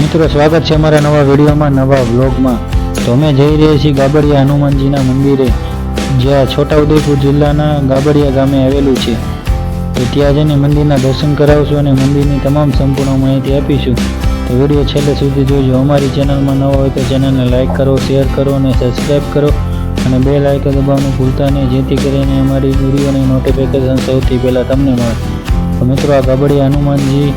મિત્રો સ્વાગત છે અમારા નવા વિડીયોમાં, નવા વ્લોગમાં। તો અમે જઈ રહ્યા છીએ ગાબડિયા હનુમાનજીના મંદિરે, જ્યાં છોટાઉદેપુર જિલ્લાના ગાબડિયા ગામે આવેલું છે। તો ત્યાં જઈને મંદિરના દર્શન કરાવશું અને મંદિરની તમામ સંપૂર્ણ માહિતી આપીશું। તો વિડીયો છેલ્લે સુધી જોજો। અમારી ચેનલમાં નવા હોય તો ચેનલને લાઇક કરો, શેર કરો અને સબસ્ક્રાઈબ કરો અને બેલ આઇકન દબાવવાનું ભૂલતા નહીં, જેથી કરીને અમારી વિડીયોની નોટિફિકેશન સૌથી પહેલાં તમને મળે। તો મિત્રો, આ ગાબડિયા હનુમાનજી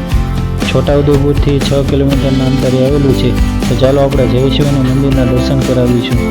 છોટાઉદેપુરથી 6 કિલોમીટરના અંતરે આવેલું છે। તો ચાલો આપણે જઈશું અને મંદિરના દર્શન કરાવીશું।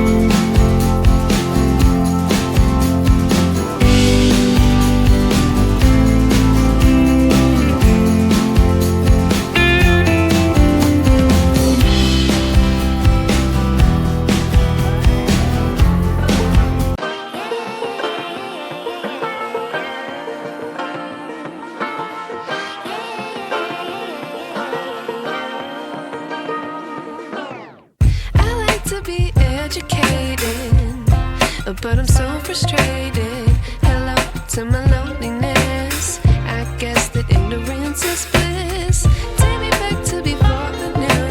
But I'm so frustrated. Hello to my loneliness. I guess that ignorance is bliss. Take me back to before the new.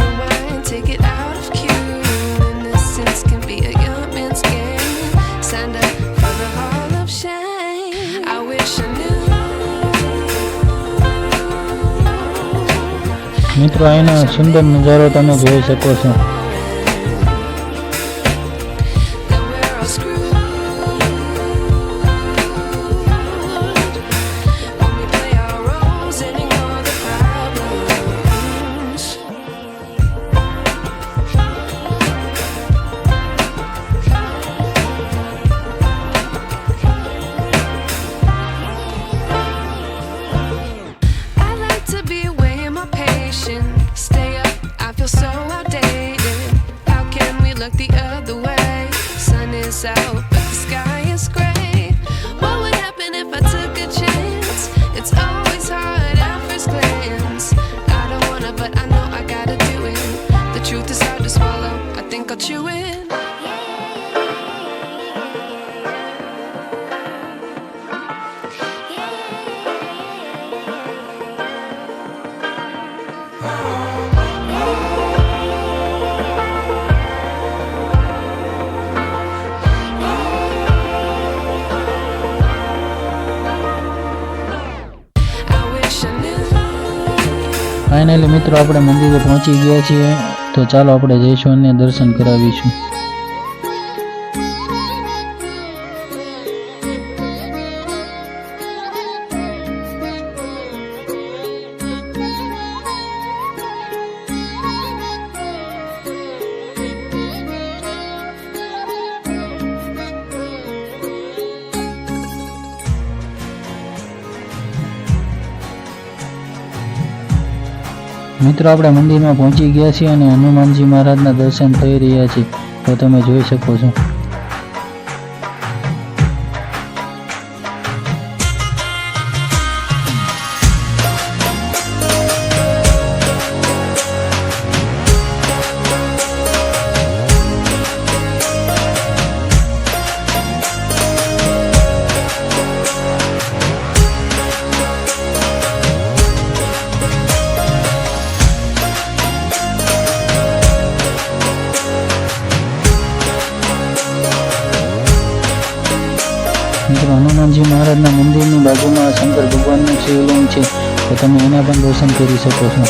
Rewind, take it out of cue. Innocence can be a young man's game. Signed up for the hall of shame. I wish I knew. મિત્રો, અહીંનો સુંદર નજારો તમે જોઈ શકો છો। Stay up, I feel so outdated. How can we look the other way? Sun is out, but the sky is gray. What would happen if I took a chance? It's always hard at first glance. I don't wanna, but I know I gotta do it. The truth is hard to swallow, I think I'll chew it. Finally મિત્રો, આપણે મંદિરે પહોંચી ગયા છીએ। તો ચાલો આપણે જઈશું અને દર્શન કરાવીશું। મિત્રો, આપણે મંદિરમાં પહોંચી ગયા છીએ અને હનુમાનજી મહારાજના દર્શન થઈ રહ્યા છે। તો તમે જોઈ શકો છો। મિત્રો, હનુમાનજી મહારાજના મંદિરની બાજુમાં શંકર ભગવાનનું શિવલિંગ છે। તો તમે એના પણ દર્શન કરી શકો છો।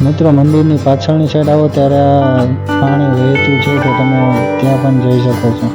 મિત્રો, મંદિરની પાછળની સાઈડ આવો ત્યારે આ પાણી વહેતું છે, તો તમે ત્યાં પણ જઈ શકો છો।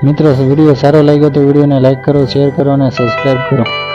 મિત્રો વિડીયો સારો લાગ્યો તો વિડીયોને લાઈક કરો, શેર કરો અને સબસ્ક્રાઈબ કરો.